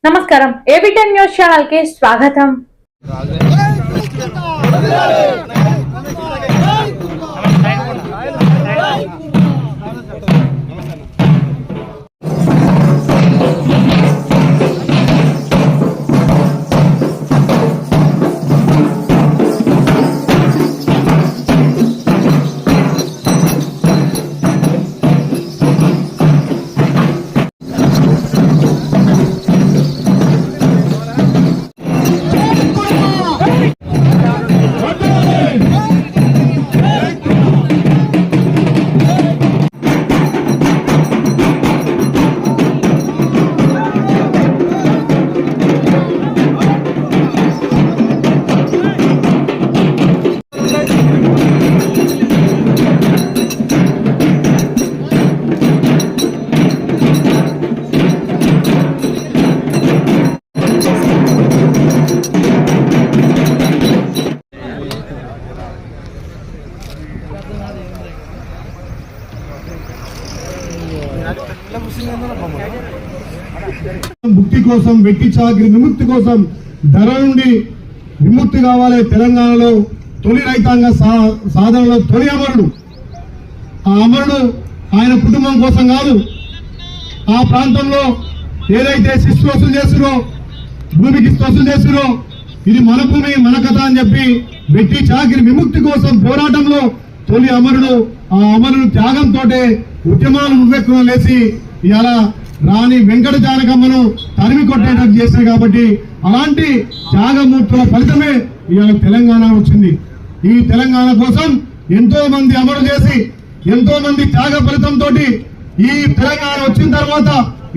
నమస్కారం, ఏబీ10 news channel కి స్వాగతం. ముక్తి కోసం, వెట్టి చాకిరి విముక్తి కోసం ధర నుండి విముక్తి కావాలి. తెలంగాణలో తొలి రైతాంగ సాధనలో తొలి అమరుడు. ఆ అమరుడు ఆయన కుటుంబం కోసం కాదు, ఆ ప్రాంతంలో ఏదైతే శిస్తు వసూలు చేస్తురో, భూమికి వసూలు చేస్తురో, ఇది మన భూమి మన కథ అని చెప్పి వెట్టి చాకిరి విముక్తి కోసం పోరాటంలో తొలి అమరుడు. ఆ అమరుడు త్యాగంతో ఉద్యమాలు ఉవ్వెక్కువ లేచి ఇలా రాణి వెంకట జానకమ్మను తరిమి కొట్టేటట్టు చేశారు. కాబట్టి అలాంటి త్యాగమూర్తుల ఫలితమే ఇవాళ తెలంగాణ వచ్చింది. ఈ తెలంగాణ కోసం ఎంతో మంది అమలు చేసి, ఎంతో మంది త్యాగ ఫలితంతో ఈ తెలంగాణ వచ్చిన తర్వాత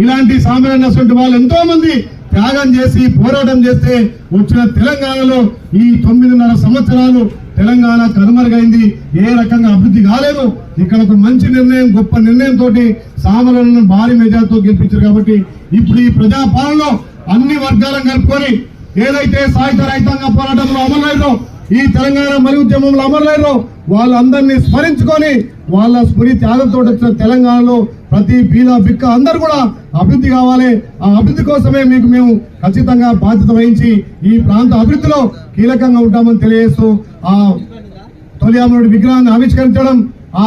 ఇలాంటి సామాన్య వాళ్ళు ఎంతో మంది త్యాగం చేసి పోరాటం చేస్తే వచ్చిన తెలంగాణలో ఈ 9.5 సంవత్సరాలు తెలంగాణ కనుమరుగైంది. ఏ రకంగా అభివృద్ధి కాలేదు. ఇక్కడ ఒక మంచి నిర్ణయం, గొప్ప నిర్ణయంతో సామాన్యులను భారీ మెజార్టీతో గెలిపించారు. కాబట్టి ఇప్పుడు ఈ ప్రజాపాలనలో అన్ని వర్గాలను కలుపుకొని ఏదైతే సాయుధ రైతాంగ పోరాటంలో అమలయ్యారో, ఈ తెలంగాణ మరి ఉద్యమంలో అమలయ్యారో వాళ్ళందరినీ స్మరించుకొని వాళ్ళ స్ఫూర్తి త్యాగంతో వచ్చిన తెలంగాణలో ప్రతి బీద బిక్క అందరూ కూడా అభివృద్ధి కావాలి. ఆ అభివృద్ధి కోసమే మేము ఖచ్చితంగా బాధ్యత వహించి ఈ ప్రాంత అభివృద్ధిలో కీలకంగా ఉంటామని తెలియజేస్తూ ఆ తొలి అమరుడి విగ్రహాన్ని ఆవిష్కరించడం,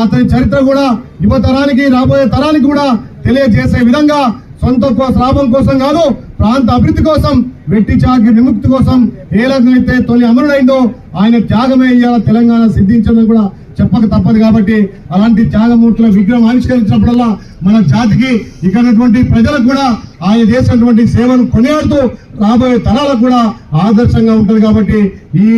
అతని చరిత్ర కూడా యువతరానికి, రాబోయే తరానికి కూడా తెలియజేసే విధంగా సొంత లాభం కోసం కాదు, ప్రాంత అభివృద్ధి కోసం, వెట్టి చాకిరి విముక్తి కోసం ఏ రకమైతే తొలి అమరుడైందో ఆయన త్యాగమే ఇవాళ తెలంగాణ సిద్ధించడం కూడా చెప్పక తప్పదు. కాబట్టి అలాంటి త్యాగమూర్తుల విగ్రహం ఆవిష్కరించినప్పుడల్లా మన జాతికి, ఇక్కడ ప్రజలకు కూడా ఆయన చేసినటువంటి సేవను కొనియాడుతూ రాబోయే తరాలకు కూడా ఆదర్శంగా ఉంటుంది. కాబట్టి ఈ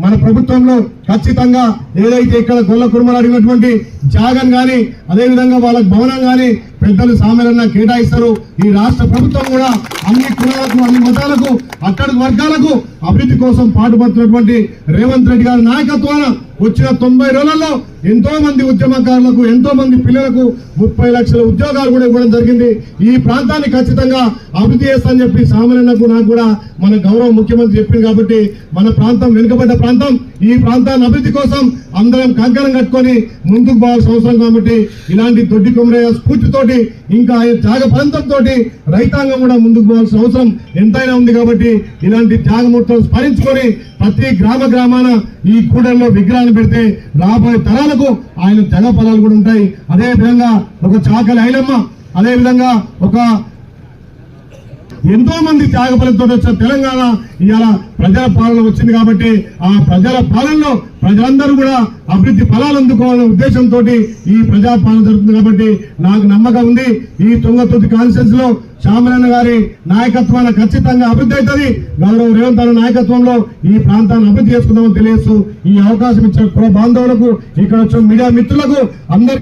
మన ప్రభుత్వంలో ఖచ్చితంగా ఏదైతే ఇక్కడ గొల్ల కుర్మలు అడిగినటువంటి జాగం గాని, అదేవిధంగా వాళ్ళకి భవనం గాని పెద్దలు సామాన్యంగా కేటాయిస్తారు. ఈ రాష్ట్ర ప్రభుత్వం కూడా అన్ని కులాలకు, అన్ని మతాలకు, అక్కడి వర్గాలకు అభివృద్ధి కోసం పాటుపడుతున్నటువంటి రేవంత్ రెడ్డి గారి నాయకత్వాన వచ్చిన 90 రోజులలో ఎంతో మంది ఉద్యమకారులకు, ఎంతో మంది పిల్లలకు 30 లక్షల ఉద్యోగాలు కూడా ఇవ్వడం జరిగింది. ఈ ప్రాంతాన్ని ఖచ్చితంగా అభివృద్ధి చేస్తానని చెప్పి సామాన్యులకు నాకు కూడా మన గౌరవ ముఖ్యమంత్రి చెప్పింది. కాబట్టి మన ప్రాంతం వెనుకబడ్డ ప్రాంతం, ఈ ప్రాంతాన్ని అభివృద్ధి కోసం అందరం కంకణం కట్టుకొని ముందుకు పోవాల్సిన అవసరం. కాబట్టి ఇలాంటి దొడ్డి కొమరయ్య స్ఫూర్తితోటి, ఇంకా త్యాగ ఫలితంతో రైతాంగం కూడా ముందుకు పోవాల్సిన అవసరం ఎంతైనా ఉంది. కాబట్టి ఇలాంటి త్యాగమూర్తులు స్మరించుకొని ప్రతి గ్రామాన ఈ కూడల్లో విగ్రహాన్ని పెడితే రాబోయే తరాలకు ఆయన తెగ ఫలాలు కూడా ఉంటాయి. అదే విధంగా ఒక చాకలి ఐలమ్మ, అదే విధంగా ఒక ఎంతో మంది త్యాగ ఫలితంతో వచ్చిన తెలంగాణ ఇవాళ ప్రజల పాలన వచ్చింది. కాబట్టి ఆ ప్రజల పాలనలో ప్రజలందరూ కూడా అభివృద్ధి ఫలాలు అందుకోవాలనే ఉద్దేశంతో ఈ ప్రజాపాలన జరుగుతుంది. కాబట్టి నాకు నమ్మకం ఉంది, ఈ తుంగతుర్తి కాన్స్టిట్యూన్సీ లో శ్యామలన్న గారి నాయకత్వాన ఖచ్చితంగా అభివృద్ధి అవుతుంది. గౌరవ రేవంత్ రెడ్డి నాయకత్వంలో ఈ ప్రాంతాన్ని అభివృద్ధి చేసుకుందామని తెలియజేస్తూ ఈ అవకాశం ఇచ్చిన కుల బాంధవులకు, ఇక్కడ వచ్చిన మీడియా మిత్రులకు అందరికీ